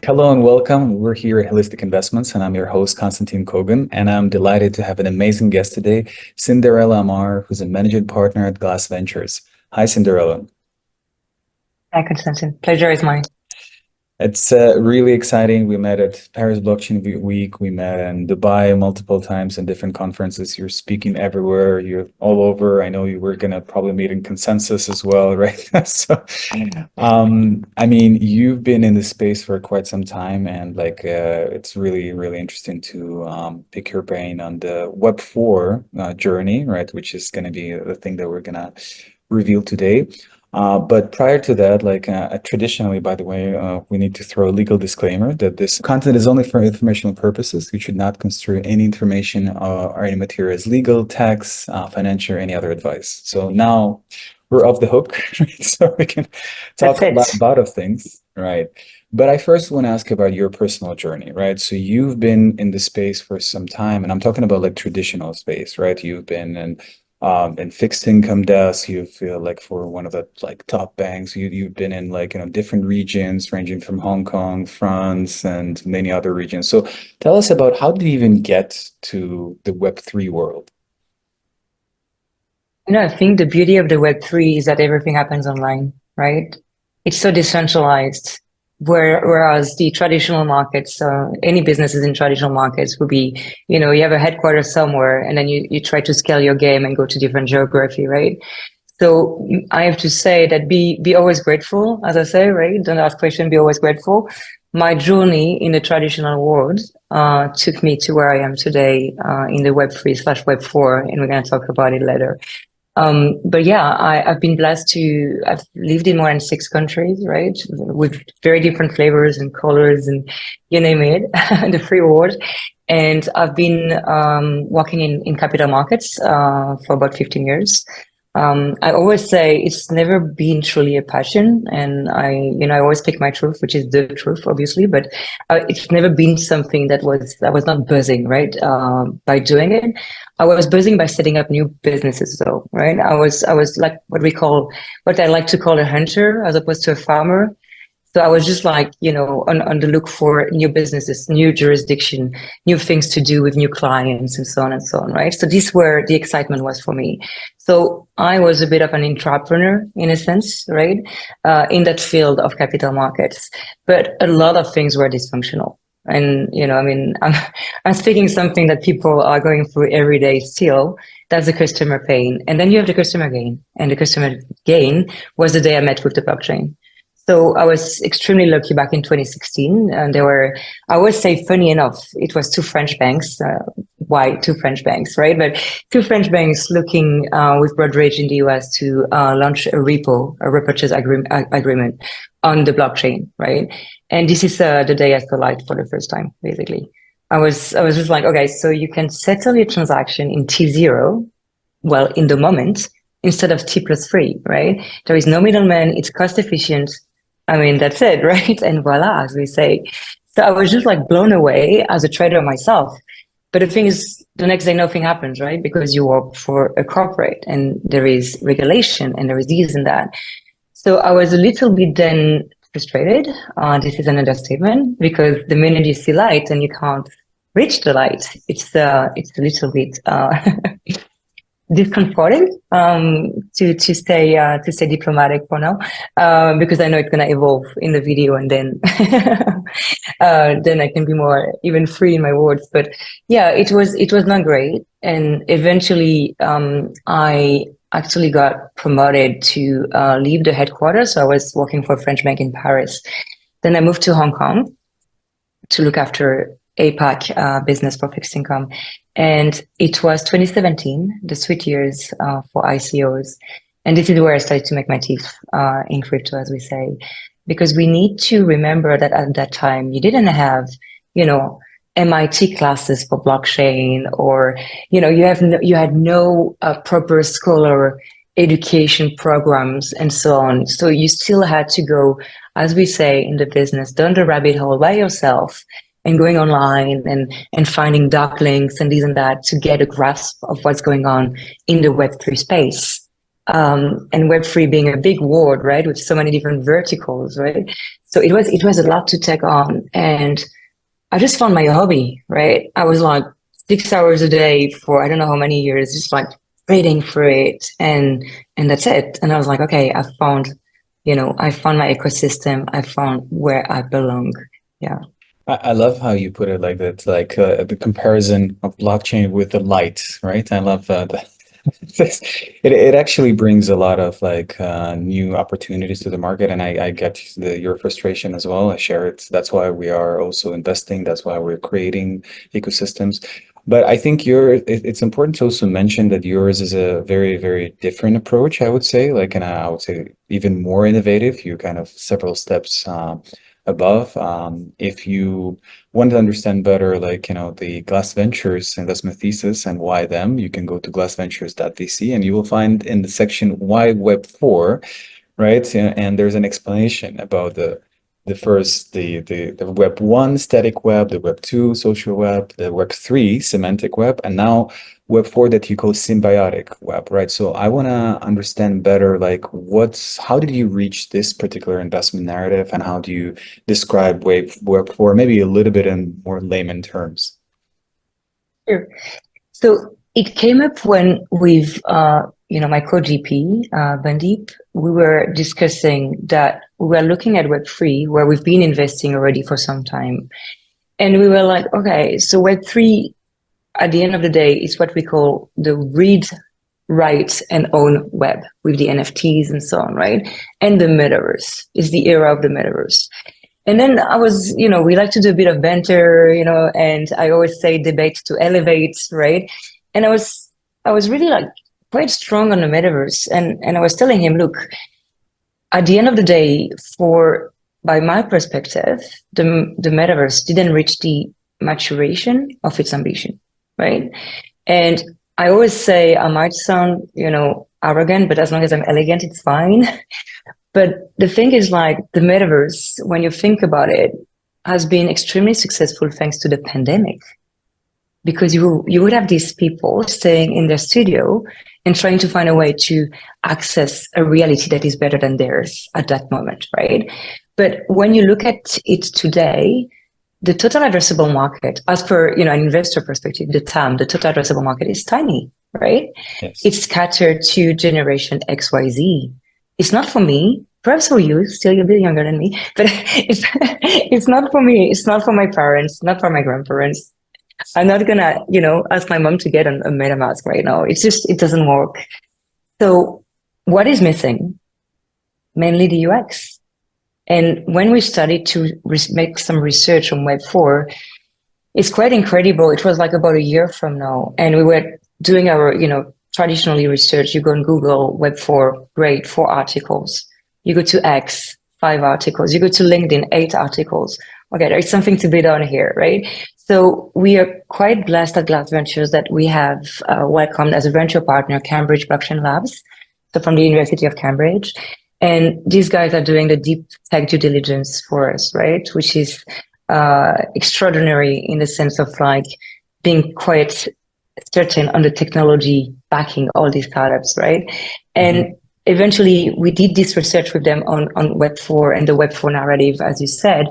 Hello and welcome. We're here at Holistic Investments, and I'm your host, Konstantin Kogan, and I'm delighted to have an amazing guest today, Cinderella Amar, who's a managing partner at Glass Ventures. Hi, Cinderella. Hi, Constantine. Pleasure is mine. It's really exciting. We met at Paris Week. We met in Dubai multiple times in different conferences. You're speaking everywhere. You're all over. I know you were gonna probably meet in Consensus as well, right? So, I mean, you've been in this space for quite some time, and it's really, really interesting to pick your brain on the Web4 journey, right? Which is going to be the thing that we're gonna reveal today. But prior to that, traditionally, by the way, we need to throw a legal disclaimer that this content is only for informational purposes. You should not construe any information or any material as legal, tax, financial, or any other advice. So now we're off the hook, right? So we can talk That's about it. a lot of things, right? But I first want to ask about your personal journey, right? So you've been in the space for some time, and I'm talking about like traditional space, right? You've been in fixed income desk. You feel like for one of the like top banks. You've been in different regions ranging from Hong Kong, France, and many other regions. So tell us about how did you even get to the Web3 world? I think the beauty of the Web3 is that everything happens online, right? It's so decentralized. Whereas the traditional markets, any businesses in traditional markets would be, you have a headquarters somewhere and then you try to scale your game and go to different geography, right? So I have to say that be always grateful, as I say, right? Don't ask questions, be always grateful. My journey in the traditional world took me to where I am today in the Web3/Web4, and we're going to talk about it later. But yeah, I've been blessed I've lived in more than 6 countries, right? With very different flavors and colors and you name it, the free world. And I've been working in capital markets for about 15 years. I always say it's never been truly a passion, and I always speak my truth, which is the truth, obviously. But it's never been something that was not buzzing, right? By doing it, I was buzzing by setting up new businesses, though, right? I was like what I like to call a hunter as opposed to a farmer. So I was just like, on the look for new businesses, new jurisdiction, new things to do with new clients and so on and so on, right? So this where the excitement was for me. So I was a bit of an entrepreneur in a sense, right? In that field of capital markets, but a lot of things were dysfunctional. And, I'm speaking something that people are going through every day still. That's the customer pain. And then you have the customer gain. And the customer gain was the day I met with the blockchain. So I was extremely lucky back in 2016, and there were, I would say, funny enough, it was two French banks. Why two French banks, right? But two French banks looking with Broadridge in the US to launch a repurchase agreement on the blockchain, right? And this is the day I saw light for the first time, basically. I was just like, okay, so you can settle your transaction in T0, well, in the moment, instead of T+3, right? There is no middleman. It's cost efficient. That's it, right? And voila, as we say. So I was just like blown away as a trader myself. But the thing is, the next day nothing happens, right? Because you work for a corporate and there is regulation and there is this and that. So I was a little bit then frustrated. This is an understatement, because the minute you see light and you can't reach the light, it's a little bit discomforting, to stay diplomatic for now, because I know it's gonna evolve in the video, and then then I can be more even free in my words. But yeah, it was not great, and eventually I actually got promoted to leave the headquarters. So I was working for a French bank in Paris. Then I moved to Hong Kong to look after APAC business for fixed income. And it was 2017, the sweet years for ICOs. And this is where I started to make my teeth in crypto, as we say, because we need to remember that at that time, you didn't have, MIT classes for blockchain, or, you had no proper scholar education programs and so on. So you still had to go, as we say in the business, down the rabbit hole by yourself, and going online and finding dark links and this and that to get a grasp of what's going on in the Web3 space. And Web3 being a big word, right, with so many different verticals, right? So it was a lot to take on. And I just found my hobby, right? I was like 6 hours a day for I don't know how many years, just like reading for it, and that's it. And I was like, okay, I found my ecosystem. I found where I belong. Yeah. I love how you put it like that, like the comparison of blockchain with the light, right? I love that. It actually brings a lot of like new opportunities to the market, and I get your frustration as well. I share it. That's why we are also investing. That's why we're creating ecosystems. But I think it's important to also mention that yours is a very, very different approach, I would say, like, and I would say even more innovative. You kind of several steps above. If you want to understand better, like, the Glass Ventures investment thesis and why them, you can go to glassventures.vc and you will find in the section why Web4, right? And there's an explanation about the Web 1 static web, the Web 2 social web, the Web 3 semantic web, and now Web 4 that you call symbiotic web, right? So I want to understand better, like, how did you reach this particular investment narrative, and how do you describe Web 4, maybe a little bit in more layman terms? Sure. So it came up when my co-GP, Bandip, we were discussing that we were looking at Web3, where we've been investing already for some time. And we were like, okay, so Web3, at the end of the day, is what we call the read, write, and own web with the NFTs and so on, right? And the metaverse is the era of the metaverse. And then we like to do a bit of banter, and I always say debate to elevate, right? And I was really like quite strong on the metaverse. And I was telling him, look, at the end of the day, by my perspective, the metaverse didn't reach the maturation of its ambition, right? And I always say I might sound, arrogant, but as long as I'm elegant, it's fine. But the thing is, like, the metaverse, when you think about it, has been extremely successful thanks to the pandemic. Because you would have these people staying in their studio and trying to find a way to access a reality that is better than theirs at that moment, right? But when you look at it today, the total addressable market, as per an investor perspective, the TAM, the total addressable market, is tiny, right? Yes. It's scattered to generation XYZ. It's not for me. Perhaps for you, still you're a bit younger than me, but it's not for me. It's not for my parents, not for my grandparents. I'm not gonna, ask my mom to get a MetaMask right now. It doesn't work. So what is missing? Mainly the UX. And when we started to make some research on Web4, it's quite incredible. It was like about a year from now. And we were doing our, traditionally research. You go on Google, Web4, great, 4 articles. You go to X, 5 articles. You go to LinkedIn, 8 articles. Okay, there's something to be done here, right? So we are quite blessed at Glass Ventures that we have welcomed as a venture partner Cambridge Blockchain Labs, so from the University of Cambridge. And these guys are doing the deep tech due diligence for us, right? Which is extraordinary in the sense of like being quite certain on the technology backing all these startups, right? And eventually we did this research with them on Web4 and the Web4 narrative, as you said.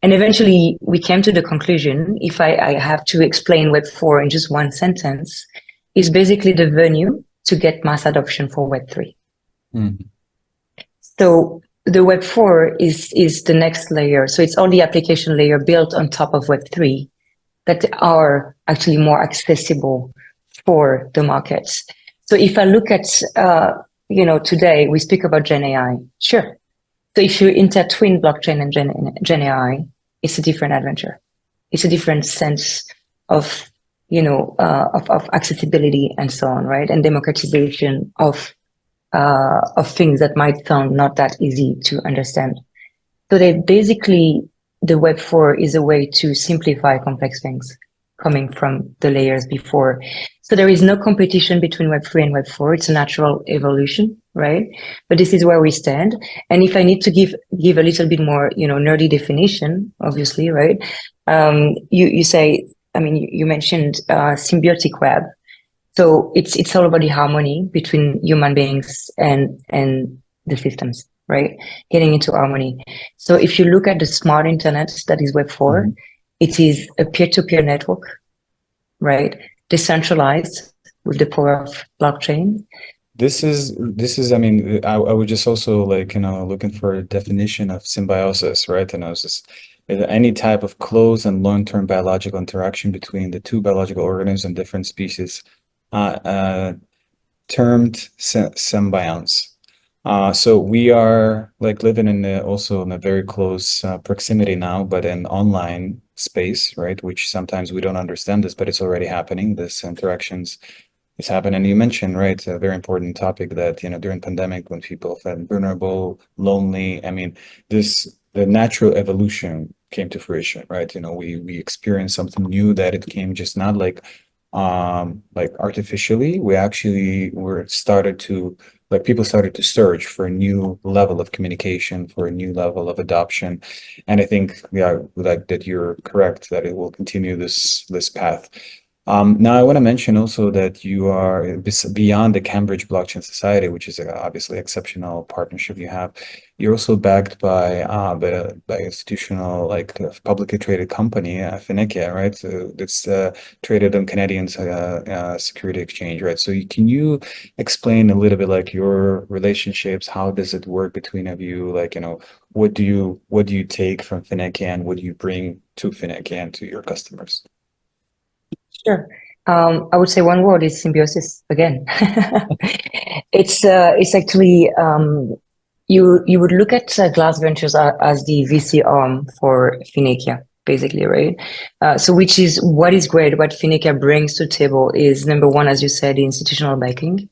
And eventually we came to the conclusion, if I have to explain Web4 in just one sentence, is basically the venue to get mass adoption for Web3. Mm-hmm. So the Web4 is the next layer. So it's all the application layer built on top of Web3 that are actually more accessible for the markets. So if I look at, today we speak about Gen AI. Sure. So if you intertwine blockchain and Gen AI, it's a different adventure. It's a different sense of, of accessibility and so on, right? And democratization of things that might sound not that easy to understand. So the Web4 is a way to simplify complex things coming from the layers before. So there is no competition between Web3 and Web4. It's a natural evolution, right? But this is where we stand. And if I need to give a little bit more, nerdy definition, obviously, right? You mentioned symbiotic web. So it's all about the harmony between human beings and the systems. right? Getting into harmony. So if you look at the smart internet, that is Web4, it is a peer-to-peer network, right? Decentralized with the power of blockchain. I mean, I would just also like, looking for a definition of symbiosis, right? And I was just any type of close and long-term biological interaction between the two biological organisms and different species, uh, uh, termed symbionts. So we are like living also in a very close proximity now, but in online space, right? Which sometimes we don't understand this, but it's already happening. This interactions is happening. And you mentioned, right, a very important topic that, during pandemic when people felt vulnerable, lonely, I mean, the natural evolution came to fruition, right? We experienced something new that it came just not like artificially. We actually were started to like people started to search for a new level of communication, for a new level of adoption. And I think, yeah, like that you're correct that it will continue this path. Now, I want to mention also that you are beyond the Cambridge Blockchain Society, which is obviously exceptional partnership you have. You're also backed by institutional, like the publicly traded company, Fineqia, right? So it's traded on Canadian security exchange, right? So can you explain a little bit like your relationships? How does it work between of you? Like, what do you take from Fineqia and what do you bring to Fineqia and to your customers? Sure. I would say one word is symbiosis again. It's actually you would look at Glass Ventures as the VC arm for Fineqia, basically, right? So which is what is great. What Fineqia brings to the table is number one, as you said, the institutional backing.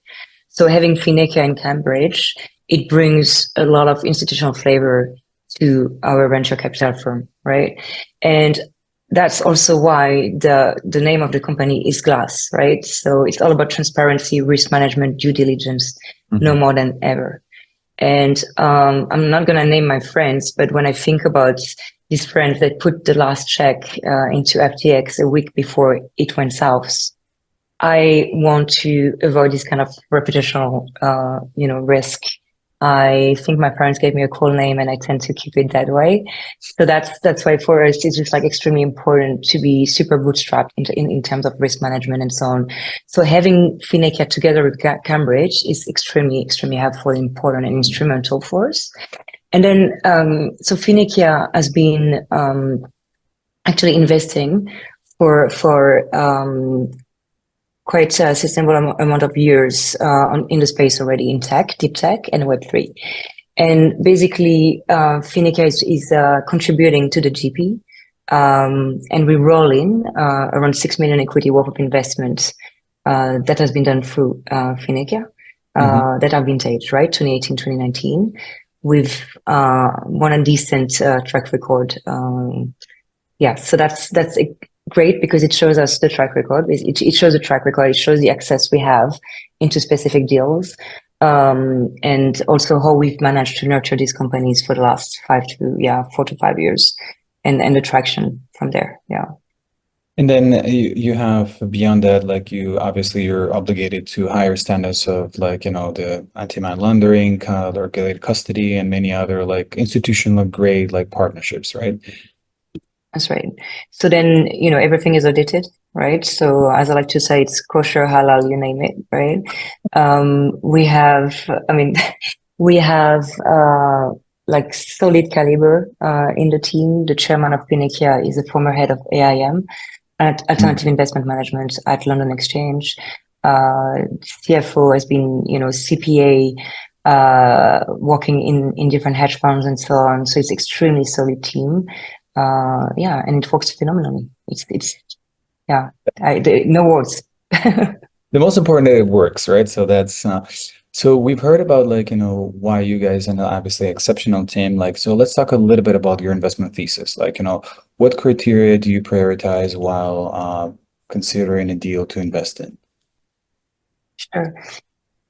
So having Fineqia in Cambridge, it brings a lot of institutional flavor to our venture capital firm, right? And that's also why the name of the company is Glass, right? So it's all about transparency, risk management, due diligence, no more than ever. And I'm not gonna name my friends, but when I think about these friends that put the last check into FTX a week before it went south, I want to avoid this kind of reputational, risk. I think my parents gave me a cool name, and I tend to keep it that way. So that's why for us it's just like extremely important to be super bootstrapped in terms of risk management and so on. So having Fineqia together with Cambridge is extremely helpful, important, and instrumental for us. And then so Fineqia has been actually investing for quite a sustainable amount of years in the space already, in tech, deep tech, and Web3. And basically, Fineqia is contributing to the GP, and we roll in around 6 million equity worth of investment that has been done through Fineqia, that are vintage, right? 2018, 2019, with one a decent track record. Yeah, so that's great because it shows us the track record. It shows the track record. It shows the access we have into specific deals, and also how we've managed to nurture these companies for the last 4 to 5 years, and the traction from there. Yeah. And then you have beyond that, like you're obligated to higher standards of like, the anti-money laundering, the regulated custody, and many other like institutional grade like partnerships, right? That's right. So then, everything is audited, right? So as I like to say, it's kosher, halal, you name it, right? We have like solid caliber in the team. The chairman of Fineqia is a former head of AIM, Alternative Investment Management at London Exchange. CFO has been, CPA, working in different hedge funds and so on. So it's extremely solid team. And it works phenomenally. No words. The most important that it works, right? So that's so we've heard about like, why you guys and obviously exceptional team. Like, so let's talk a little bit about your investment thesis. Like, what criteria do you prioritize while considering a deal to invest in? Sure.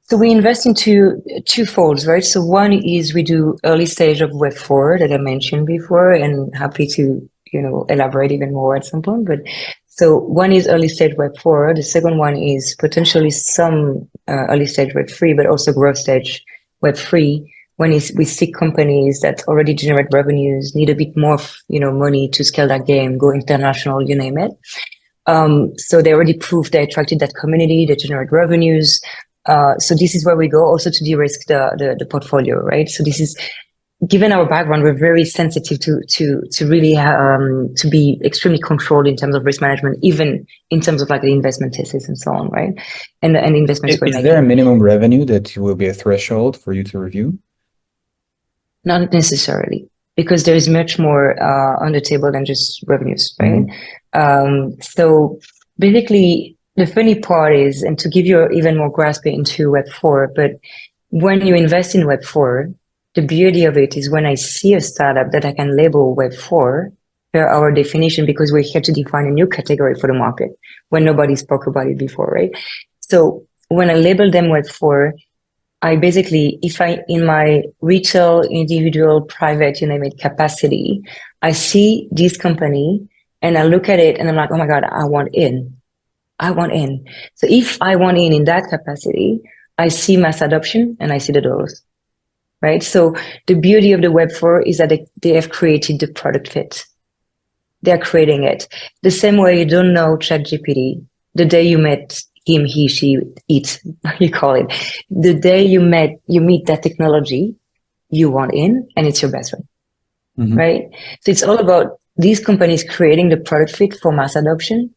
So we invest into two folds, right? So one is we do early stage of Web4 that I mentioned before, and happy to, elaborate even more at some point. But so one is early stage Web4. The second one is potentially some early stage Web3, but also growth stage Web3 we see companies that already generate revenues, need a bit more, money to scale that game, go international, you name it. So they already proved they attracted that community, they generate revenues. So this is where we go also to de-risk the portfolio, right? So this is, given our background, we're very sensitive to really to be extremely controlled in terms of risk management, even in terms of like the investment thesis and so on, right? And investments we're Is making. there a minimum revenue that will be a threshold for you to review? Not necessarily, because there is much more on the table than just revenues, right? So basically, the funny part is, and to give you even more grasp into Web4, but when you invest in Web4, the beauty of it is when I see a startup that I can label Web4 per our definition, because we're here to define a new category for the market when nobody spoke about it before, right? So when I label them Web4, I basically, if I, in my retail, individual, private, you name it, capacity, I see this company and I look at it and I'm like, oh my God, I want in. I want in. So if I want in that capacity, I see mass adoption and I see the dollars, right? So the beauty of the Web4 is that they have created the product fit. They're creating it. The same way you don't know ChatGPT the day you met him, he, she, it, you call it. The day you meet that technology, you want in, and it's your best friend, right? So it's all about these companies creating the product fit for mass adoption,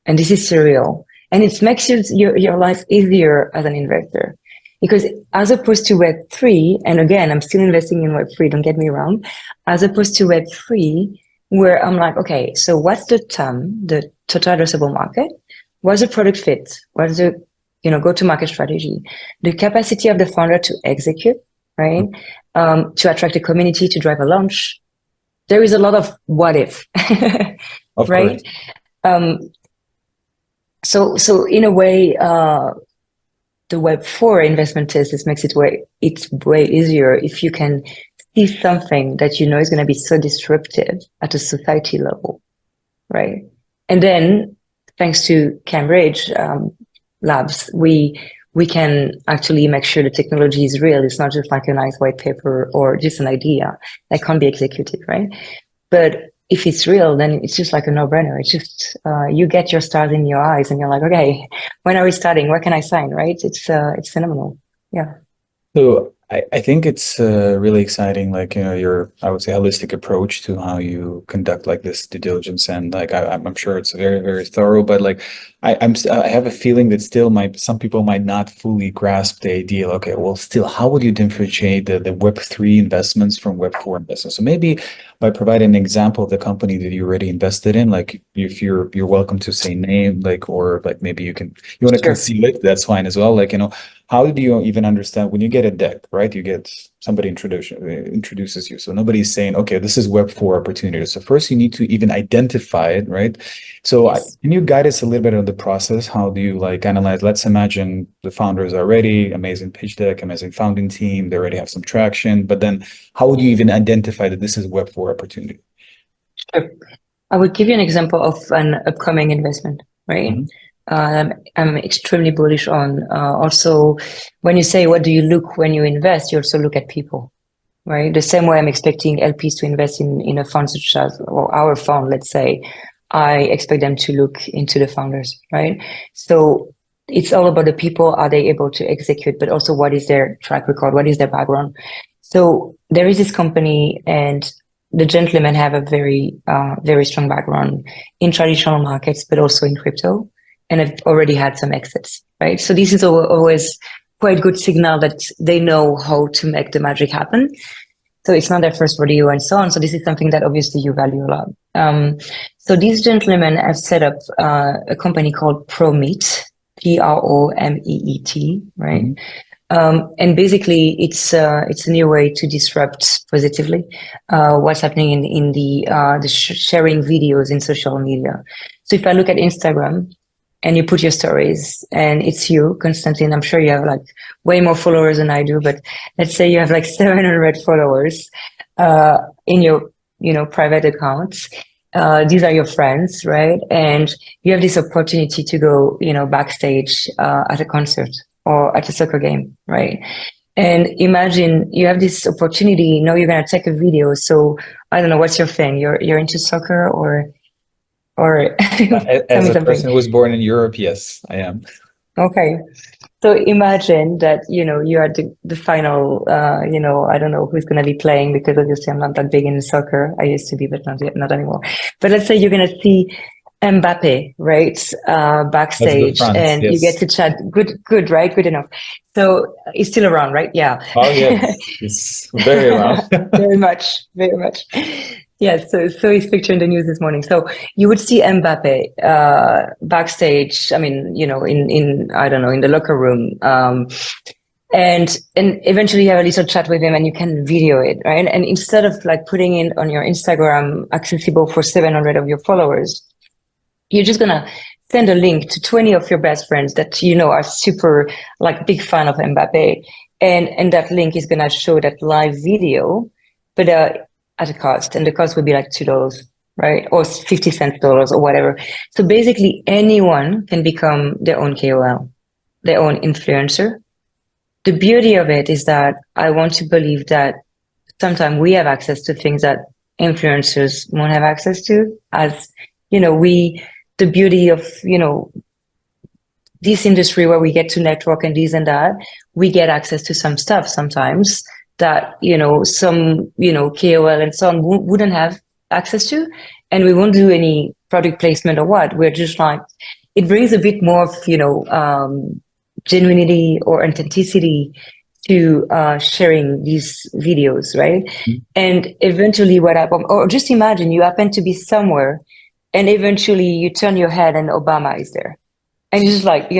and this is surreal. And it makes your life easier as an investor. Because as opposed to Web3, and again, I'm still investing in Web3, don't get me wrong, as opposed to Web3, where I'm like, okay, so what's the TAM, the total addressable market? What's the product fit? What's the, go-to-market strategy? The capacity of the founder to execute, right? To attract a community, to drive a launch. There is a lot of what if, Of right? course. So in a way, the Web4 investment thesis makes it's way easier if you can see something that you know is going to be so disruptive at a society level, right? And then, thanks to Cambridge labs, we can actually make sure the technology is real. It's not just like a nice white paper or just an idea that can't be executed, right? But if it's real, then it's just like a no-brainer. It's just you get your stars in your eyes, and you're like, okay, when are we starting? Where can I sign? Right? It's phenomenal. Yeah. So I think it's really exciting, like, your, I would say, holistic approach to how you conduct like this due diligence. And like, I'm sure it's very, very thorough, but like, I have a feeling that still some people might not fully grasp the idea. Okay, well, still, how would you differentiate the Web3 investments from Web4 investments? So maybe by providing an example of the company that you already invested in, like if you're welcome to say name, like, or like maybe you want to conceal it, that's fine as well. Like, how do you even understand when you get a deck, right? You get somebody introduces you. So nobody's saying, okay, this is Web4 opportunity. So first you need to even identify it, right? So can you guide us a little bit on the process? How do you like analyze? Let's imagine the founders are ready, amazing pitch deck, amazing founding team. They already have some traction, but then how would you even identify that this is Web4 opportunity? Sure. I would give you an example of an upcoming investment, right? I'm extremely bullish on. Also, when you say, what do you look when you invest? You also look at people, right? The same way I'm expecting LPs to invest in a fund such as, or our fund, let's say, I expect them to look into the founders, right? So it's all about the people. Are they able to execute? But also, what is their track record? What is their background? So there is this company, and the gentlemen have a very, very strong background in traditional markets, but also in crypto, and have already had some exits, right? So this is always quite good signal that they know how to make the magic happen. So it's not their first rodeo and so on. So this is something that obviously you value a lot. So these gentlemen have set up a company called ProMeet, PROMEET, right? And basically, it's a new way to disrupt positively what's happening in the sharing videos in social media. So if I look at Instagram, and you put your stories, and it's you, Constantine. I'm sure you have like way more followers than I do, but let's say you have like 700 followers in your private accounts. These are your friends, right? And you have this opportunity to go backstage at a concert or at a soccer game, right? And imagine you have this opportunity. Now you're gonna take a video. So I don't know, what's your thing? You're into soccer or tell As me a something. person who was born in Europe, yes, I am. Okay. So imagine that, you are the final, I don't know who's going to be playing because obviously I'm not that big in soccer. I used to be, but not yet, not anymore. But let's say you're going to see Mbappe, right? That's the Backstage front, and you get yes. to chat. Good, right? Good enough. So he's still around, right? Yeah. Oh, yes, it's very around. Very much, very much. Yes, so he's pictured in the news this morning. So you would see Mbappe backstage. I mean, in I don't know, in the locker room, and eventually you have a little chat with him, and you can video it, right? And instead of like putting it on your Instagram, accessible for 700 of your followers, you're just gonna send a link to 20 of your best friends that are super like big fan of Mbappe, and that link is gonna show that live video, but at a cost, and the cost would be like $2, right, or 50 cents dollars or whatever. So basically, anyone can become their own KOL, their own influencer. The beauty of it is that I want to believe that sometimes we have access to things that influencers won't have access to, as the beauty of this industry where we get to network and this and that, we get access to some stuff sometimes that some KOL and so on wouldn't have access to, and we won't do any product placement or what. We're just like, it brings a bit more of genuinity or authenticity to sharing these videos, right? Mhm. And eventually what happens, or just imagine you happen to be somewhere and eventually you turn your head and Obama is there. And you're just like,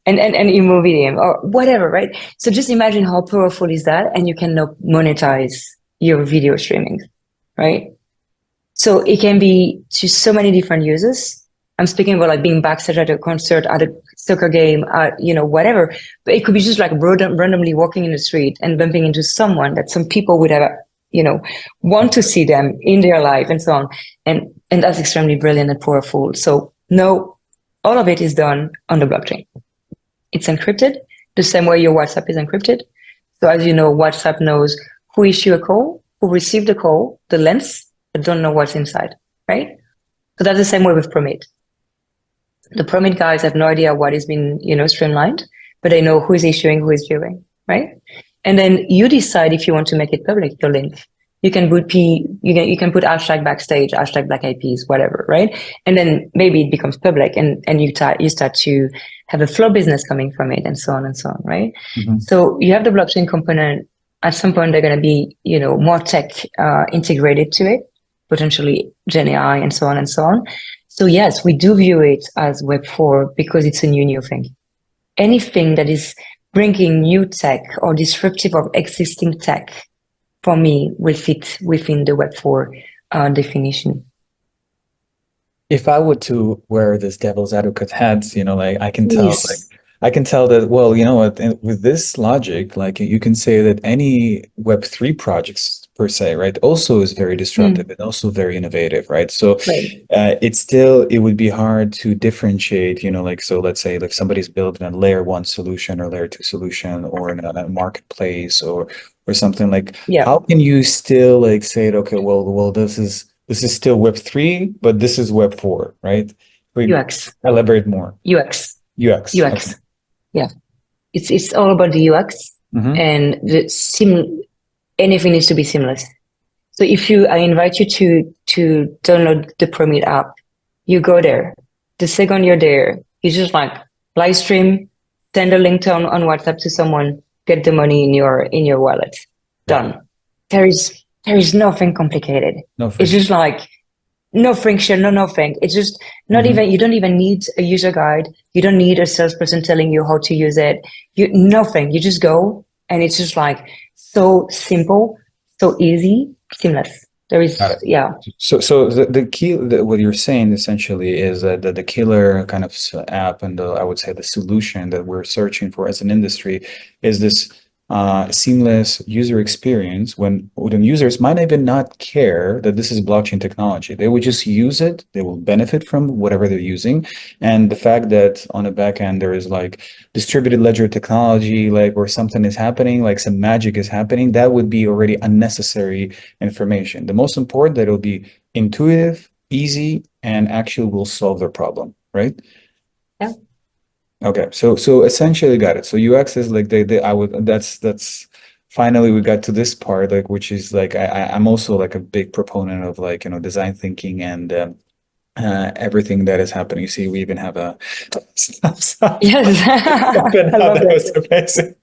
and you move him or whatever, right? So just imagine how powerful is that, and you can now monetize your video streaming, right? So it can be to so many different users. I'm speaking about like being backstage at a concert, at a soccer game, whatever. But it could be just like randomly walking in the street and bumping into someone that some people would have, want to see them in their life and so on. And that's extremely brilliant and powerful. So no, all of it is done on the blockchain. It's encrypted the same way your WhatsApp is encrypted. So as you know, WhatsApp knows who issued a call, who received the call, the length, but don't know what's inside, right? So that's the same way with Promit. The Promit guys have no idea what is being, streamlined, but they know who is issuing, who is viewing, right? And then you decide if you want to make it public, your link. You can put you can put hashtag backstage, hashtag Black Eyed Peas, whatever, right? And then maybe it becomes public, and you start to have a flow business coming from it, and so on, right? Mhm. So you have the blockchain component. At some point, they're going to be more tech integrated to it, potentially Gen AI, and so on and so on. So yes, we do view it as Web4 because it's a new thing. Anything that is bringing new tech or disruptive of existing tech, for me, will fit within the Web4 definition. If I were to wear this devil's advocate hat, like I can tell, like Yes. I can tell that, well, you know what, with this logic, like you can say that any Web3 projects per se, right, also is very disruptive and also very innovative, right? So Right. it would be hard to differentiate, like, so let's say like somebody's building a layer one solution or layer two solution or in a marketplace or something like, Yeah. how can you still like say, okay, well, this is still Web3, but this is Web4, right? We UX. elaborate more. UX. UX. Okay. UX. Yeah. It's all about the UX, Mm-hmm. and anything needs to be seamless. So I invite you to download the Promit app. You go there. The second you're there, you just like live stream, send a link on WhatsApp to someone, get the money in your wallet. Wow. Done. There is nothing complicated. No It's friction. just like no friction, no nothing. It's just not Mm-hmm. even, you don't even need a user guide. You don't need a salesperson telling you how to use it. Nothing. You just go, and it's just like so simple, so easy, seamless. There is, Got it. yeah. So the key, what you're saying essentially is that the killer kind of app and I would say the solution that we're searching for as an industry is this seamless user experience when users might even not care that this is blockchain technology. They would just use it. They will benefit from whatever they're using. And the fact that on the back end, there is like distributed ledger technology, like where something is happening, like some magic is happening, that would be already unnecessary information. The most important that it'll be intuitive, easy, and actually will solve their problem, right? Yeah. Okay, so essentially got it. So UX is like they I would that's finally we got to this part, like which is like I'm also like a big proponent of like design thinking and everything that is happening. You see, we even have a Yes. I love that that. was amazing.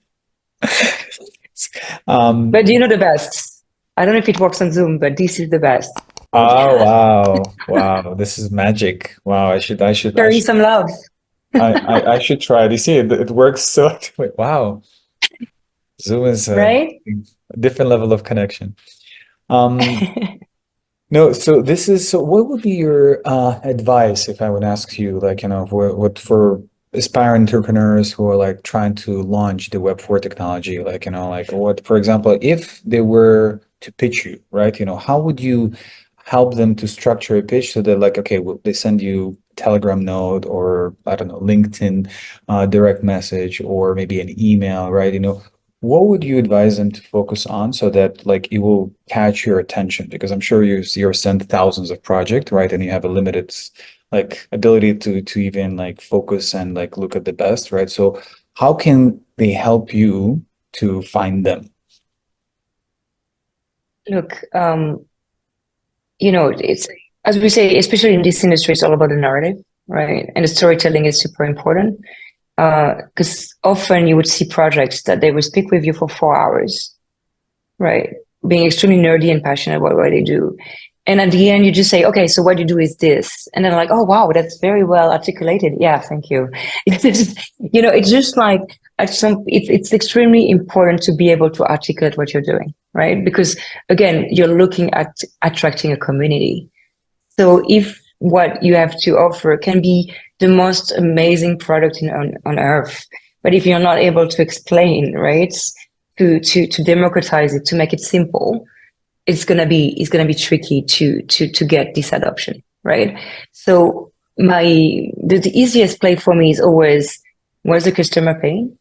But Um, you know the best. I don't know if it works on Zoom, but this is the best. oh wow, this is magic. Wow, I Carry should some love, I should try it. You see, it works so. Wait, wow, Zoom is right? a different level of connection. Um, no, so this is so what would be your advice if I would ask you, like, what for aspiring entrepreneurs who are like trying to launch the Web4 technology, like, like what, for example, if they were to pitch you, right, how would you help them to structure a pitch so that like, okay, well, they send you Telegram note or I don't know, LinkedIn direct message or maybe an email, right? What would you advise them to focus on so that like it will catch your attention? Because I'm sure you're sent thousands of projects, right? And you have a limited like ability to even like focus and like look at the best, right? So how can they help you to find them? Look, it's as we say, especially in this industry, it's all about the narrative, right? And the storytelling is super important. Because often you would see projects that they will speak with you for 4 hours, right? Being extremely nerdy and passionate about what they do. And at the end, you just say, okay, so what you do is this. And then like, oh, wow, that's very well articulated. Yeah, thank you. It's just like it's extremely important to be able to articulate what you're doing, right? Because again, you're looking at attracting a community. So if what you have to offer can be the most amazing product on earth, but if you're not able to explain, right, to democratize it, to make it simple, it's gonna be tricky to get this adoption, right? So the easiest play for me is always where's the customer pain,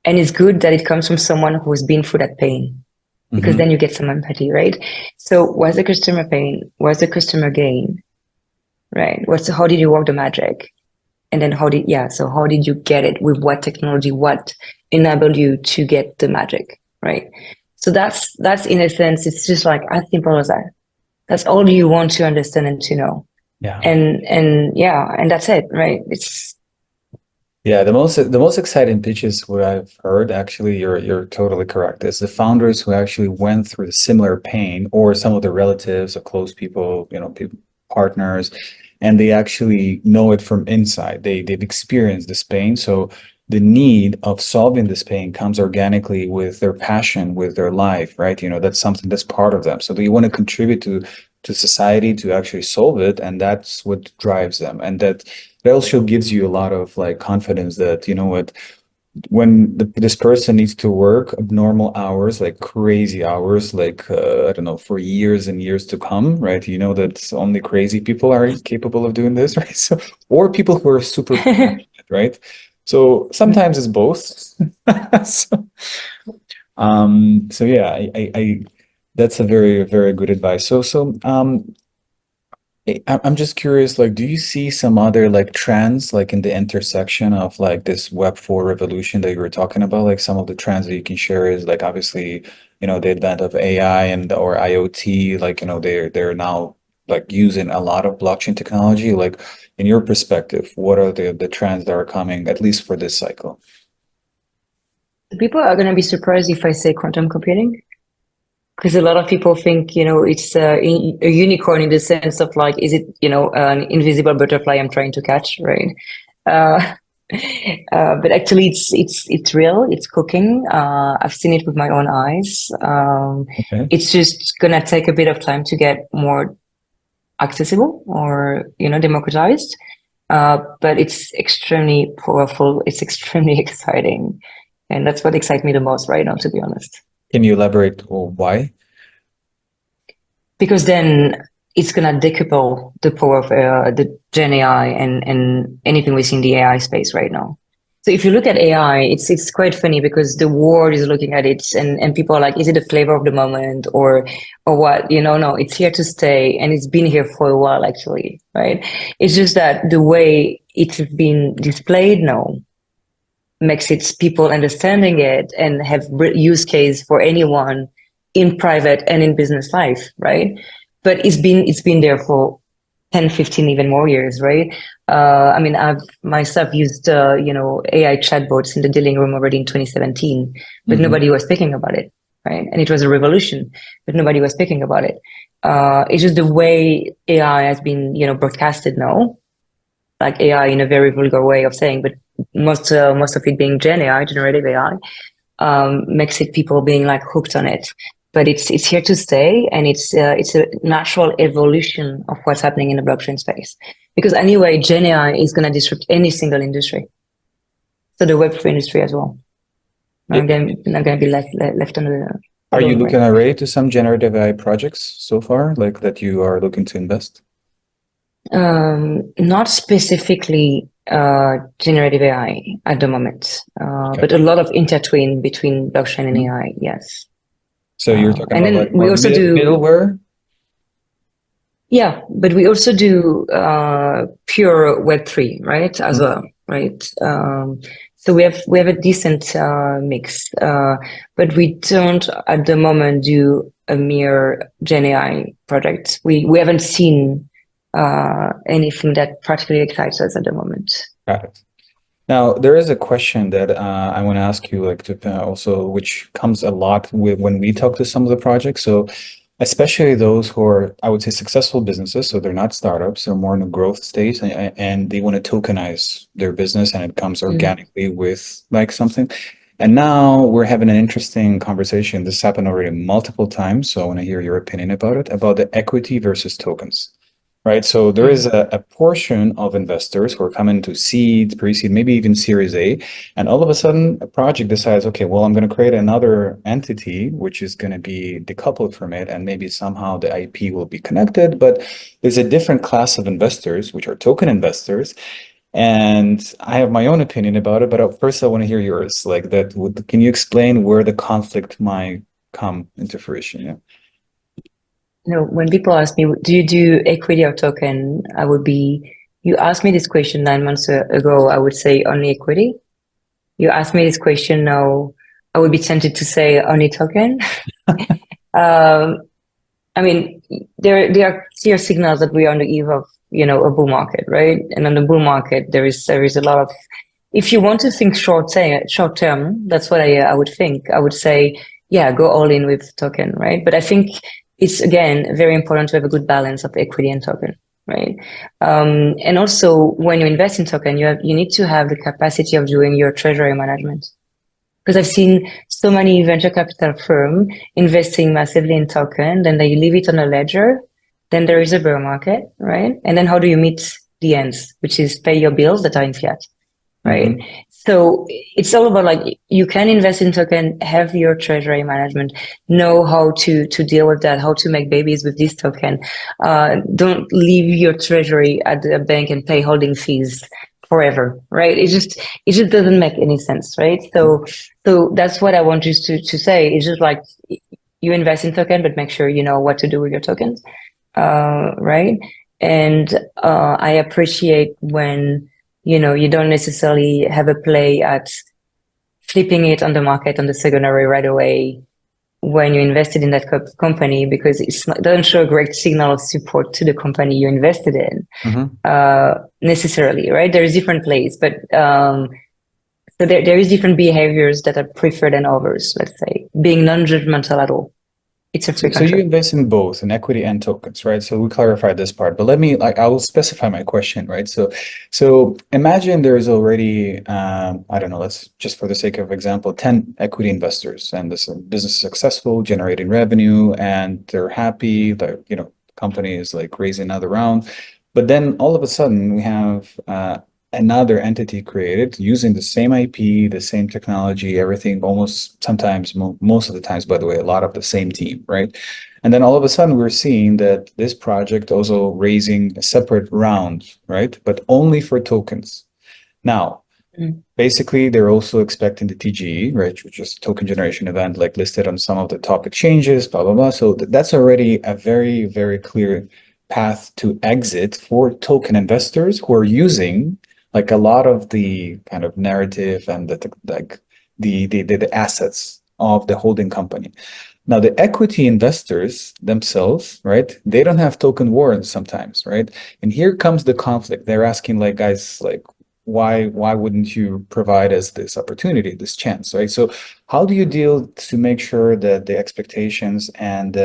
and it's good that it comes from someone who's been through that pain because Hmm. then you get some empathy, right? So where's the customer pain? Where's the customer gain? Right. How did you work the magic? And then how did you get it? With what technology? What enabled you to get the magic? Right. So that's in a sense, it's just like as simple as that. That's all you want to understand and to know. Yeah. And that's it, right? It's Yeah, the most exciting pitches what I've heard, actually, you're totally correct. Is the founders who actually went through similar pain, or some of their relatives or close people, people, partners, and they actually know it from inside. They've experienced this pain, so the need of solving this pain comes organically with their passion, with their life, right? That's something that's part of them. So they want to contribute to society to actually solve it, and that's what drives them, and that also gives you a lot of like confidence that what when this person needs to work abnormal hours, like crazy hours, like I don't know, for years and years to come, right? You know that only crazy people are capable of doing this, right? So, or people who are super passionate, right? So sometimes it's both. So, so yeah, I that's a very, very good advice. I'm just curious, like, do you see some other like trends like in the intersection of like this Web4 revolution that you were talking about? Like some of the trends that you can share is like obviously, the advent of AI and or IoT, like, they're now like using a lot of blockchain technology. Like in your perspective, what are the trends that are coming, at least for this cycle? people are gonna be surprised if I say quantum computing. Because a lot of people think, it's a unicorn in the sense of like, is it, an invisible butterfly I'm trying to catch, right? Uh, but actually, it's real. It's cooking. I've seen it with my own eyes. Okay. It's just gonna take a bit of time to get more accessible or democratized. But it's extremely powerful. It's extremely exciting. And that's what excites me the most right now, to be honest. Can you elaborate why? Because then it's gonna decouple the power of the Gen AI and anything we see in the AI space right now. So if you look at AI, it's quite funny because the world is looking at it and people are like, is it a flavor of the moment or what? No, it's here to stay and it's been here for a while actually, right? It's just that the way it's been displayed now makes it people understanding it and have use case for anyone in private and in business life, right? But it's been there for 10, 15, even more years, right? I mean, I've myself used, AI chatbots in the dealing room already in 2017, but nobody was speaking about it, right? And it was a revolution, but nobody was speaking about it. It's just the way AI has been, broadcasted now, like AI in a very vulgar way of saying, but most of it being Gen AI, generative AI, makes it people being like hooked on it. But it's here to stay, and it's a natural evolution of what's happening in the blockchain space. Because anyway, Gen AI is going to disrupt any single industry, so the Web3 industry as well. Not going to be left on the. Are you looking already to some generative AI projects so far, like that you are looking to invest? Not specifically generative AI at the moment, but a lot of intertwine between blockchain and AI. Yes. So you're talking and about then like we more also do middleware? Yeah, but we also do pure Web3, right? As well, right? So we have a decent mix, but we don't at the moment do a mere Gen AI project. We haven't seen anything that particularly excites us at the moment. Got it. Now, there is a question that I want to ask you, like, to also, which comes a lot with when we talk to some of the projects. So, especially those who are, I would say, successful businesses. So they're not startups; they're more in a growth stage, and they want to tokenize their business, and it comes organically with like something. And now we're having an interesting conversation. This happened already multiple times, so I want to hear your opinion about it, about the equity versus tokens. Right. So there is a portion of investors who are coming to seed, pre-seed, maybe even Series A, and all of a sudden a project decides, okay, well, I'm going to create another entity which is going to be decoupled from it, and maybe somehow the IP will be connected, but there's a different class of investors, which are token investors. And I have my own opinion about it, but first I want to hear yours. Like that, can you explain where the conflict might come into fruition? Yeah. When people ask me, do you do equity or token? You asked me this question 9 months ago, I would say only equity. You asked me this question now, I would be tempted to say only token. I mean, there are clear signals that we are on the eve of, a bull market, right? And on the bull market, there is a lot of, if you want to think short term, that's what I would think. I would say, yeah, go all in with token, right? But I think it's again very important to have a good balance of equity and token, right? And also when you invest in token, you need to have the capacity of doing your treasury management. Because I've seen so many venture capital firms investing massively in token, then they leave it on a ledger, then there is a bear market, right? And then how do you meet the ends, which is pay your bills that are in fiat, right? So it's all about like, you can invest in token, have your treasury management, know how to deal with that, how to make babies with this token. Don't leave your treasury at the bank and pay holding fees forever, right? It just doesn't make any sense, right? So that's what I want you to say. It's just like, you invest in token, but make sure you know what to do with your tokens, right? And I appreciate when you don't necessarily have a play at flipping it on the market on the secondary right away when you invested in that company, because it doesn't show a great signal of support to the company you invested in necessarily, right? There is different plays, but so there is different behaviors that are preferred than others, let's say, being non-judgmental at all. It's a free So country. you invest in both, in equity and tokens, right? So we clarified this part, but I will specify my question, right? So imagine there is already, I don't know, let's just for the sake of example, 10 equity investors, and this business is successful, generating revenue, and they're happy, the company is like raising another round. But then all of a sudden we have another entity created using the same IP, the same technology, everything, almost sometimes, most of the times, by the way, a lot of the same team, right? And then all of a sudden, we're seeing that this project also raising a separate round, right? But only for tokens. Now, basically, they're also expecting the TGE, right, which is token generation event, like listed on some of the top exchanges, blah, blah, blah. So that's already a very, very clear path to exit for token investors who are using like a lot of the kind of narrative and the assets of the holding company. Now, the equity investors themselves, right, they don't have token warrants sometimes, right? And here comes the conflict. They're asking like, guys, like, why wouldn't you provide us this opportunity, this chance, right? So how do you deal to make sure that the expectations and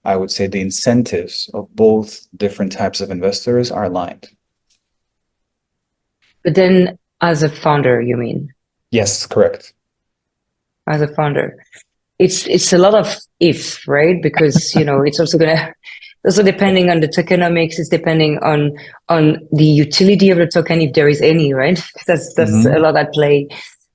I would say the incentives of both different types of investors are aligned? But then as a founder, you mean? Yes, correct. As a founder. It's a lot of if, right? Because it's also gonna also depending on the tokenomics, it's depending on the utility of the token, if there is any, right? That's a lot at play.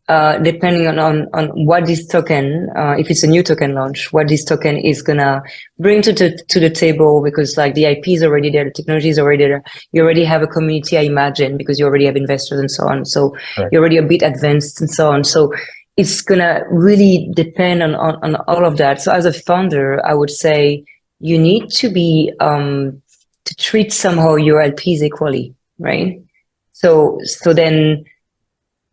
Depending on what this token, if it's a new token launch, what this token is gonna bring to the table, because like the IP is already there, the technology is already there. You already have a community, I imagine, because you already have investors and so on. So Correct. you're already a bit advanced and so on. So it's gonna really depend on all of that. So as a founder, I would say you need to be to treat somehow your LPs equally, right? So then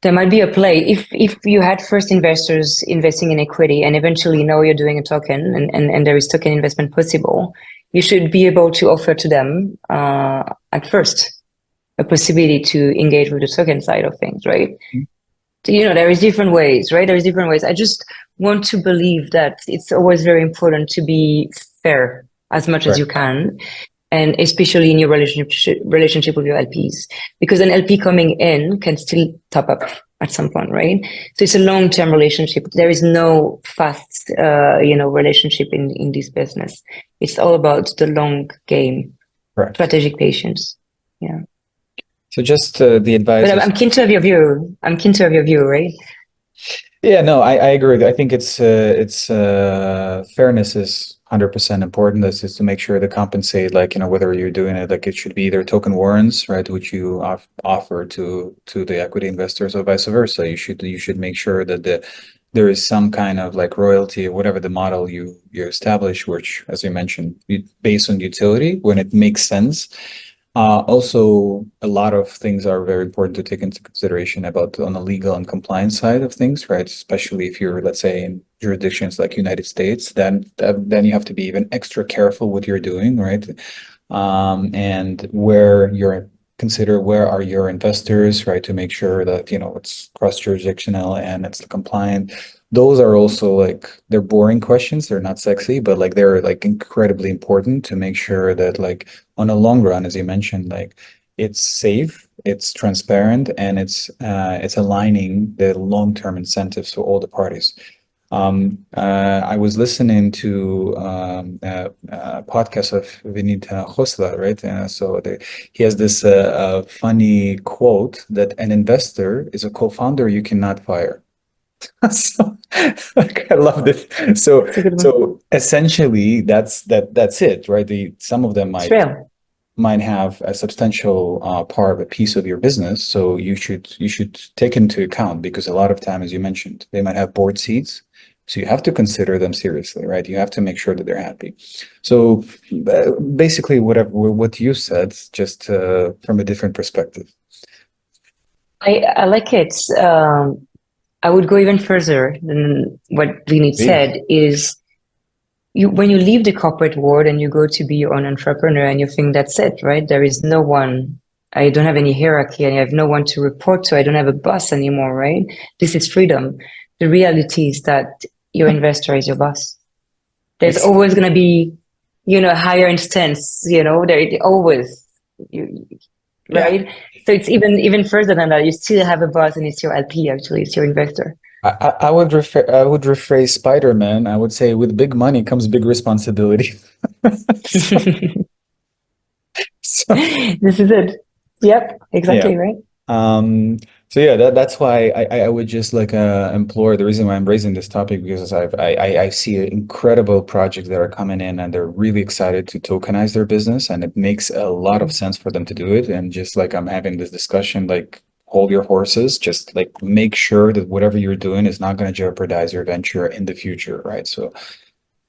there might be a play if you had first investors investing in equity and eventually now you're doing a token and there is token investment possible, you should be able to offer to them at first a possibility to engage with the token side of things, right? There is different ways, right? There's different ways. I just want to believe that it's always very important to be fair as much as you can, and especially in your relationship with your LPs, because an LP coming in can still top up at some point, right? So it's a long-term relationship. There is no fast, relationship in this business. It's all about the long game, strategic patience. Yeah. So just the advice. But I'm keen to have your view. Right? Yeah, no, I agree. I think it's fairness is 100% important. This is to make sure to compensate, like, whether you're doing it, like it should be either token warrants, right, which you offer to the equity investors or vice versa. You should make sure that there is some kind of like royalty or whatever the model you establish, which, as you mentioned, based on utility when it makes sense. Also, a lot of things are very important to take into consideration about on the legal and compliance side of things, right? Especially if you're, let's say, in jurisdictions like United States, then you have to be even extra careful what you're doing, right? And where are your investors, right? To make sure that, it's cross-jurisdictional and it's compliant. Those are also like, they're boring questions. They're not sexy, but like, they're like incredibly important to make sure that like on a long run, as you mentioned, like it's safe, it's transparent, and it's aligning the long-term incentives for all the parties. I was listening to a podcast of Vinita Khosla, right? So he has this funny quote that an investor is a co-founder you cannot fire. So like, I loved it. So essentially that's it, right? Some of them might have a substantial part of a piece of your business. So you should take into account, because a lot of time, as you mentioned, they might have board seats. So you have to consider them seriously, right? You have to make sure that they're happy. So basically what you said, just from a different perspective. I like it. I would go even further than what Vinit said, is when you leave the corporate world and you go to be your own entrepreneur and you think that's it, right? There is no one, I don't have any hierarchy, and I have no one to report to. I don't have a boss anymore, right? This is freedom. The reality is that your investor is your boss. There's always going to be, a higher instance, there always, right? So it's even further than that. You still have a boss, and it's your LP, actually. It's your investor. I would rephrase Spider-Man. I would say with big money comes big responsibility. So this is it. Yep, exactly, right. So yeah, that's why I would just like implore the reason why I'm raising this topic because I see incredible projects that are coming in and they're really excited to tokenize their business and it makes a lot of sense for them to do it. And just like I'm having this discussion, like hold your horses, just like make sure that whatever you're doing is not going to jeopardize your venture in the future, right? So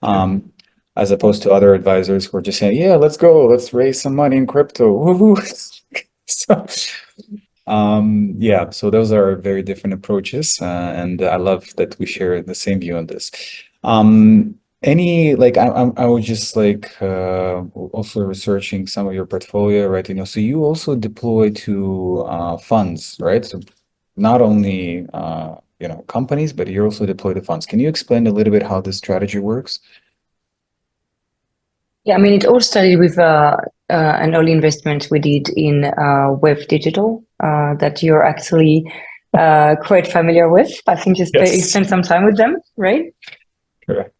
um as opposed to other advisors who are just saying, yeah, let's go, let's raise some money in crypto. Woohoo. So yeah, so those are very different approaches, and I love that we share the same view on this. Any like I was just like also researching some of your portfolio, right? You know, so you also deploy to funds, right? So not only you know companies, but you also deploy to funds. Can you explain a little bit how this strategy works? Yeah, I mean, it all started with an early investment we did in Web Digital that you're actually quite familiar with. I think you Yes. spent some time with them, right? Correct.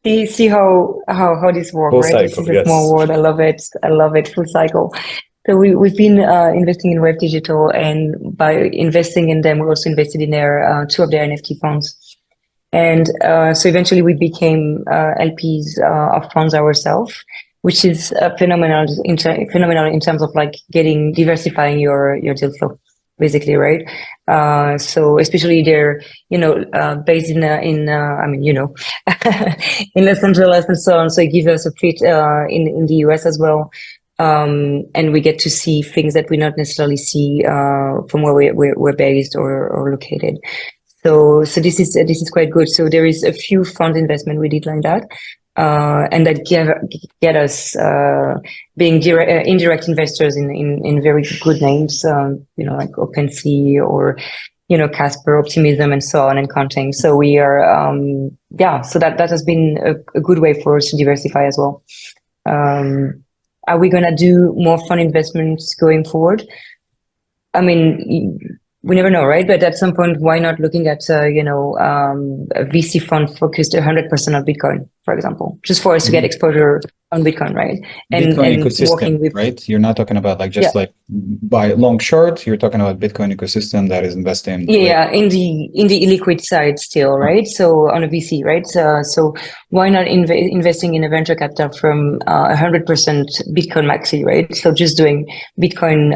See how this works, Full right? This is cycle, a small yes. world. I love it. I love it. Full cycle. So we've been investing in Web Digital, and by investing in them, we also invested in their two of their NFT funds. And so eventually we became LPs of funds ourselves, which is phenomenal in terms of like diversifying your deal flow, basically, right? So especially they're based I mean in Los Angeles and so on. So it gives us a fit in the US as well. And we get to see things that we not necessarily see from where we're based or located. So this is quite good. So there is a few fund investment we did like that, and that get us being indirect investors in very good names, like OpenSea or Casper, Optimism, and so on, and counting. So we are so that has been a good way for us to diversify as well. Are we gonna do more fund investments going forward? I mean, we never know, right? But at some point, why not looking at, a VC fund focused 100% on Bitcoin, for example, just for us to get exposure on Bitcoin, right? Bitcoin And working ecosystem, with, right? You're not talking about like yeah, just like buy long short. You're talking about Bitcoin ecosystem that is investing. yeah, in the illiquid side still, right? So on a VC, right? So why not investing in a venture capital from 100% Bitcoin maxi, right? So just doing Bitcoin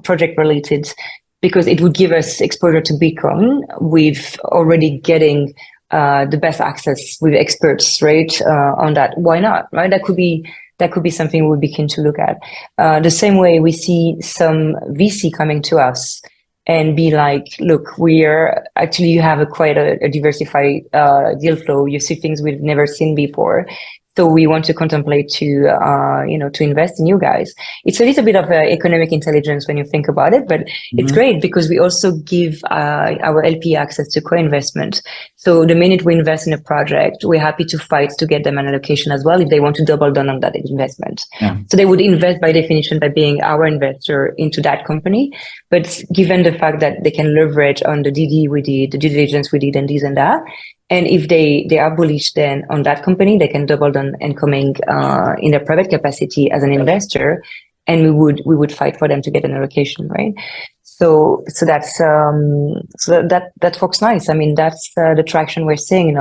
project related, because it would give us exposure to Bitcoin with already getting the best access with experts, right? On that, why not, right? That could be something we'd be keen to look at. The same way we see some VC coming to us and be like, look, you have quite a diversified deal flow. You see things we've never seen before. So we want to contemplate to invest in you guys. It's a little bit of economic intelligence when you think about it, but it's Mhm. great because we also give our LP access to co-investment. So the minute we invest in a project, we're happy to fight to get them an allocation as well if they want to double down on that investment. Yeah. So they would invest by definition by being our investor into that company. But given the fact that they can leverage on the DD we did, the due diligence we did, and this and that, and if they are bullish then on that company, they can double down and coming in their private capacity as an investor, and we would fight for them to get an allocation, right? So that works nice. I mean, that's the traction we're seeing.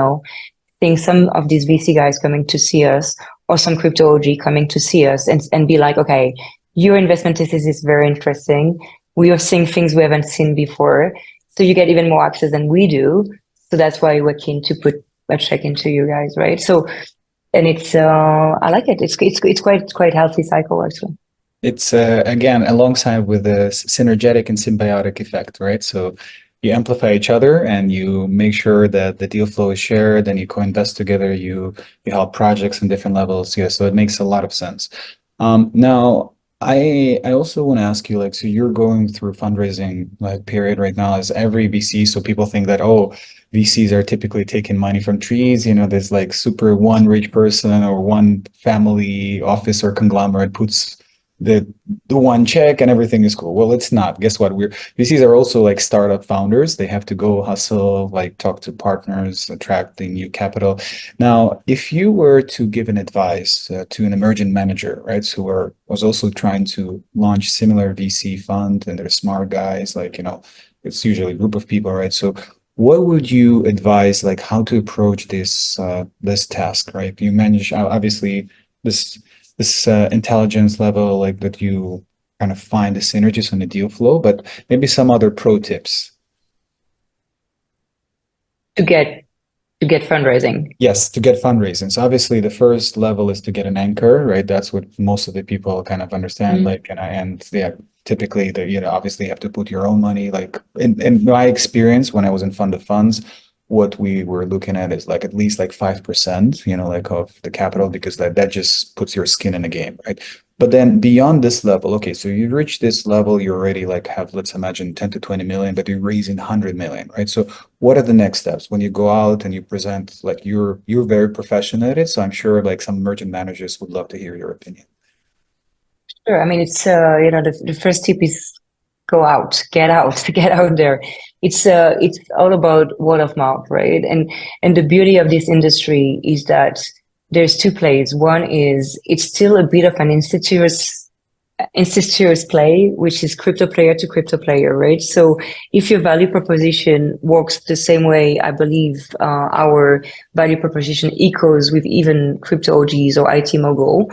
Seeing some of these VC guys coming to see us, or some crypto OG coming to see us, and be like, okay, your investment thesis is very interesting. We are seeing things we haven't seen before, so you get even more access than we do. So that's why we're keen to put a check into you guys, right? So, and it's I like it. It's quite healthy cycle actually. It's again alongside with the synergetic and symbiotic effect, right? So you amplify each other and you make sure that the deal flow is shared and you co-invest together, you help projects on different levels. Yeah, so it makes a lot of sense. Now I also want to ask you, like, so you're going through fundraising like period right now as every VC. So people think that, oh, VCs are typically taking money from trees. You know, there's like super one rich person or one family office or conglomerate puts the one check and everything is cool. Well, it's not. Guess what? VCs are also like startup founders. They have to go hustle, like talk to partners, attract the new capital. Now, if you were to give an advice to an emerging manager, right, was also trying to launch similar VC fund, and they're smart guys, like, it's usually a group of people, right? So what would you advise, like how to approach this task, right? You manage obviously this intelligence level, like that you kind of find the synergies on the deal flow, but maybe some other pro tips. To get fundraising. Yes, to get fundraising. So obviously the first level is to get an anchor, right? That's what most of the people kind of understand. Like, and yeah, typically obviously you have to put your own money. Like in my experience, when I was in fund of funds, what we were looking at is like at least like 5%, like of the capital, because that just puts your skin in the game, right? But then beyond this level, okay, so you reach this level, you already like have, let's imagine 10 to 20 million, but you're raising 100 million, right? So what are the next steps when you go out and you present, like you're very professional at it. So I'm sure like some emerging managers would love to hear your opinion. Sure. I mean, it's the first tip is go out, get out, get out there. It's all about word of mouth, right? And the beauty of this industry is that there's two plays. One is it's still a bit of an incestuous play, which is crypto player to crypto player, right? So if your value proposition works the same way, I believe our value proposition echoes with even crypto OGs or IT mogul,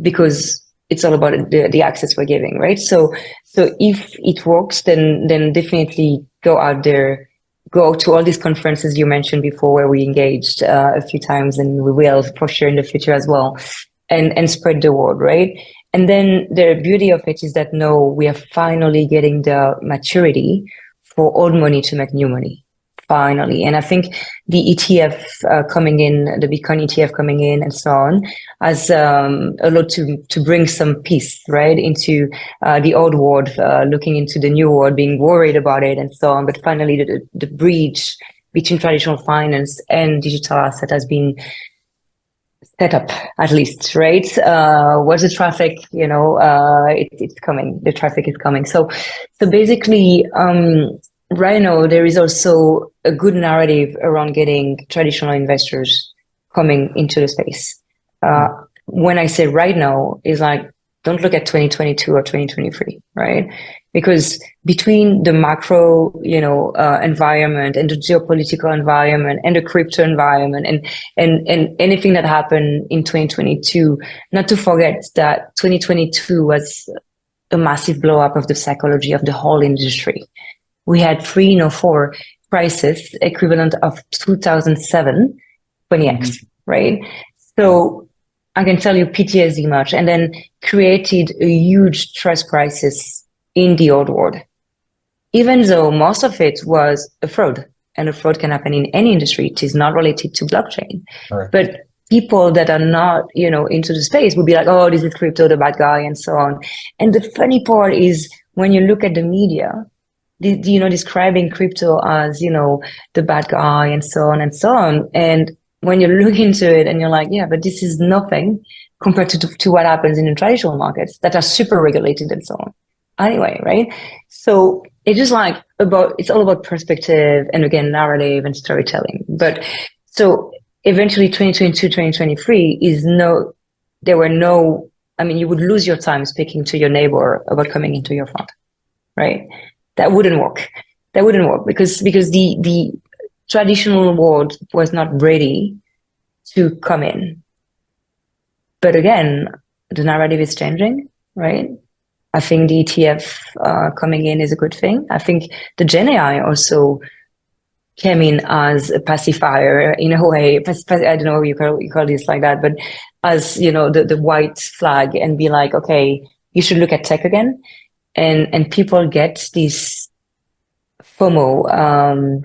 because it's all about the access we're giving, right? So if it works, then definitely go out there, go to all these conferences you mentioned before, where we engaged a few times, and we will for sure in the future as well, and spread the word, right? And then the beauty of it is that no, we are finally getting the maturity for old money to make new money. Finally. And I think the ETF coming in, the Bitcoin ETF coming in and so on, has allowed to bring some peace, right, into the old world, looking into the new world, being worried about it and so on. But finally, the bridge between traditional finance and digital asset has been set up, at least, right? What's the traffic? It's coming. The traffic is coming. So basically, right now, there is also a good narrative around getting traditional investors coming into the space. When I say right now, is like, don't look at 2022 or 2023, right? Because between the macro, environment and the geopolitical environment and the crypto environment and anything that happened in 2022, not to forget that 2022 was a massive blow up of the psychology of the whole industry. We had 4 crises equivalent of 2007, 20x, right? So I can tell you PTSD much, and then created a huge trust crisis in the old world, even though most of it was a fraud, and a fraud can happen in any industry. It is not related to blockchain. Right. But people that are not, into the space would be like, oh, this is crypto, the bad guy, and so on. And the funny part is when you look at the media, describing crypto as, the bad guy and so on and so on. And when you look into it and you're like, yeah, but this is nothing compared to what happens in the traditional markets that are super regulated and so on. Anyway, right? So it's just like it's all about perspective and again, narrative and storytelling. But so eventually 2022, 2023 you would lose your time speaking to your neighbor about coming into your fund, right? That wouldn't work. Because the traditional world was not ready to come in. But again, the narrative is changing, right? I think the ETF coming in is a good thing. I think the Gen AI also came in as a pacifier in a way. I don't know if you call this like that, but as, the white flag, and be like, okay, you should look at tech again. And people get this FOMO.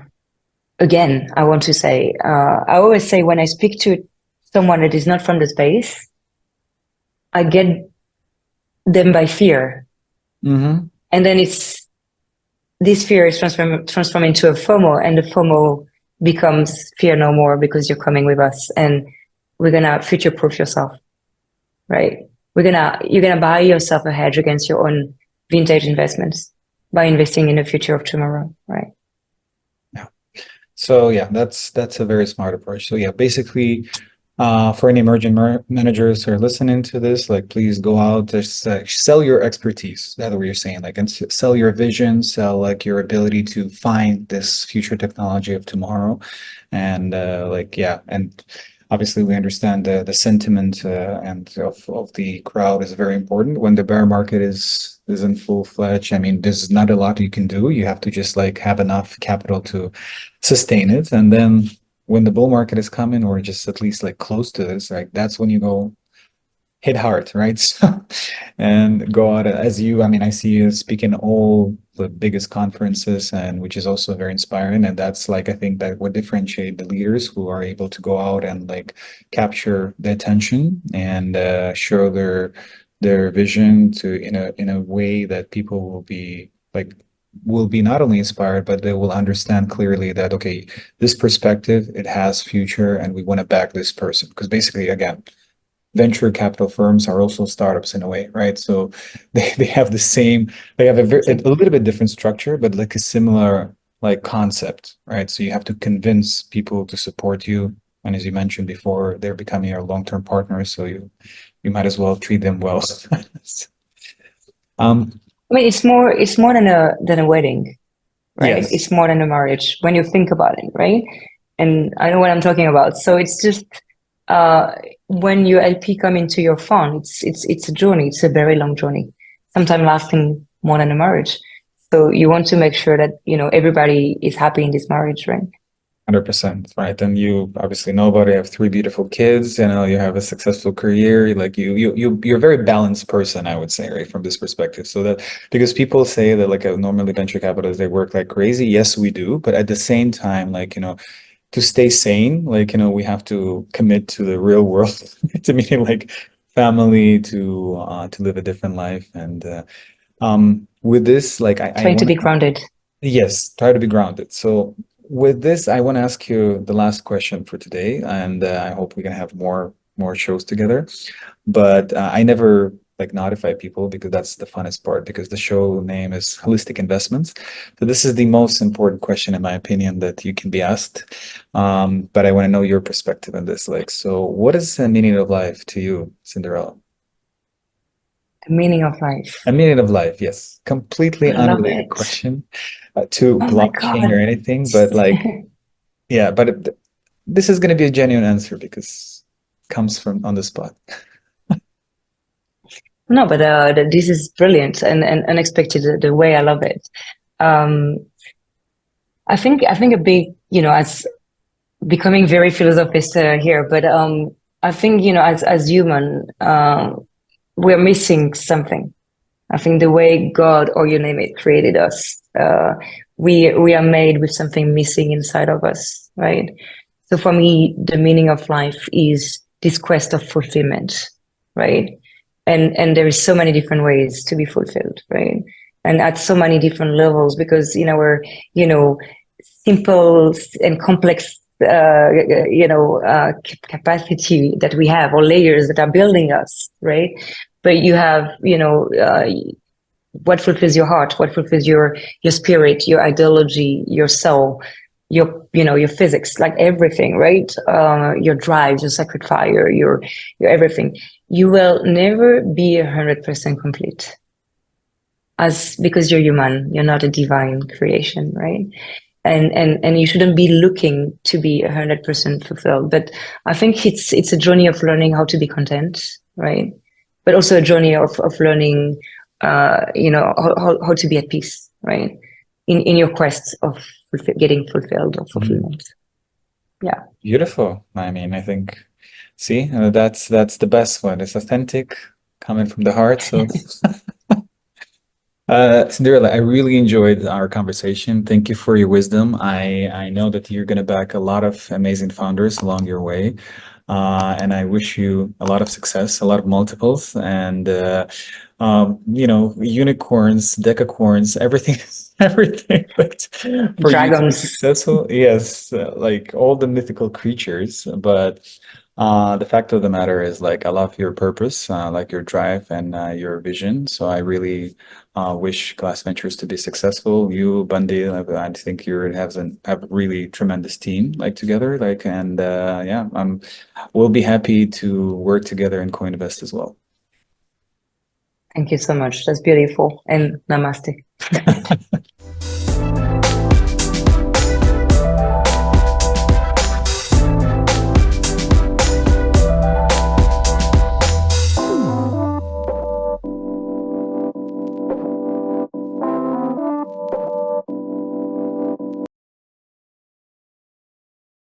Again, I want to say, I always say when I speak to someone that is not from the space, I get them by fear. Mm-hmm. And then this fear is transformed into a FOMO, and the FOMO becomes fear no more, because you're coming with us and we're going to future-proof yourself, right? you're gonna buy yourself a hedge against your own vintage investments by investing in the future of tomorrow, right? Yeah. So yeah, that's a very smart approach. So yeah, basically, for any emerging managers who are listening to this, like please go out, just sell your expertise. That's what you're saying, like, and sell your vision, sell like your ability to find this future technology of tomorrow, and like yeah, and obviously we understand the sentiment and of the crowd is very important when the bear market is in full fledged. I mean, there's not a lot you can do. You have to just like have enough capital to sustain it, and then when the bull market is coming or just at least like close to this, like that's when you go hit hard, right? So, and go out as you, I mean, I see you speaking all the biggest conferences and which is also very inspiring. And that's like, I think that would differentiate the leaders who are able to go out and like capture the attention and show their vision to in a way that people will be like will be not only inspired, but they will understand clearly that, okay, this perspective, it has future and we want to back this person. Because basically, again, venture capital firms are also startups in a way, right? So they have the same, they have a little bit different structure, but like a similar like concept, right? So you have to convince people to support you. And as you mentioned before, they're becoming your long-term partners. So you might as well treat them well. I mean, it's more than a wedding, right? Yes, It's more than a marriage when you think about it, right? And I know what I'm talking about. So it's just uh, when your LP come into your fund, it's a journey. It's a very long journey, sometimes lasting more than a marriage. So you want to make sure that everybody is happy in this marriage, right? 100%, right? And you obviously know about it. You have three beautiful kids. You know, you have a successful career. Like you're a very balanced person, I would say, right, from this perspective. So that because people say that like normally venture capitalists they work like crazy. Yes, we do, but at the same time, like to stay sane, like we have to commit to the real world, to meaning like family, to live a different life, and with this, like I Trying to want be to. grounded. Yes, try to be grounded. So with this, I want to ask you the last question for today, and I hope we can have more shows together. But I never like notify people because that's the funnest part because the show name is Holistic Investments. So this is the most important question, in my opinion, that you can be asked. But I want to know your perspective on this. Like, so what is the meaning of life to you, Cinderella? The meaning of life. A meaning of life, yes. Completely I love unrelated it. question to Oh my blockchain or God. anything, but like, yeah, but this is going to be a genuine answer because it comes from on the spot. No, but this is brilliant and unexpected the way I love it. Um, I think a big, as becoming very philosophist here, but I think, as human, we're missing something. I think the way God, or you name it, created us, we are made with something missing inside of us, right? So for me, the meaning of life is this quest of fulfillment, right? And there is so many different ways to be fulfilled, right? And at so many different levels, because we're simple and complex capacity that we have or layers that are building us, right? But you have what fulfills your heart, what fulfills your spirit, your ideology, your soul, your physics, like everything, right? Your drive, your sacred fire, your everything. You will never be 100% complete, as because you're human, you're not a divine creation, right? And you shouldn't be looking to be 100% fulfilled. But I think it's a journey of learning how to be content, right? But also a journey of learning, how to be at peace, right? In your quest of getting fulfilled or Mhm. fulfillment. Yeah. Beautiful. I mean, I think, see, that's the best one. It's authentic, coming from the heart. So Cinderella, I really enjoyed our conversation. Thank you for your wisdom. I know that you're going to back a lot of amazing founders along your way. And I wish you a lot of success, a lot of multiples, and unicorns, decacorns, everything, everything. But for you to be Dragons. successful, yes, like all the mythical creatures. But The fact of the matter is, like, I love your purpose, like your drive and your vision. So I really wish Glass Ventures to be successful. You, Bundy, like, I think you have a really tremendous team, like together, like, and yeah, we'll be happy to work together in CoinVest as well. Thank you so much. That's beautiful. And namaste.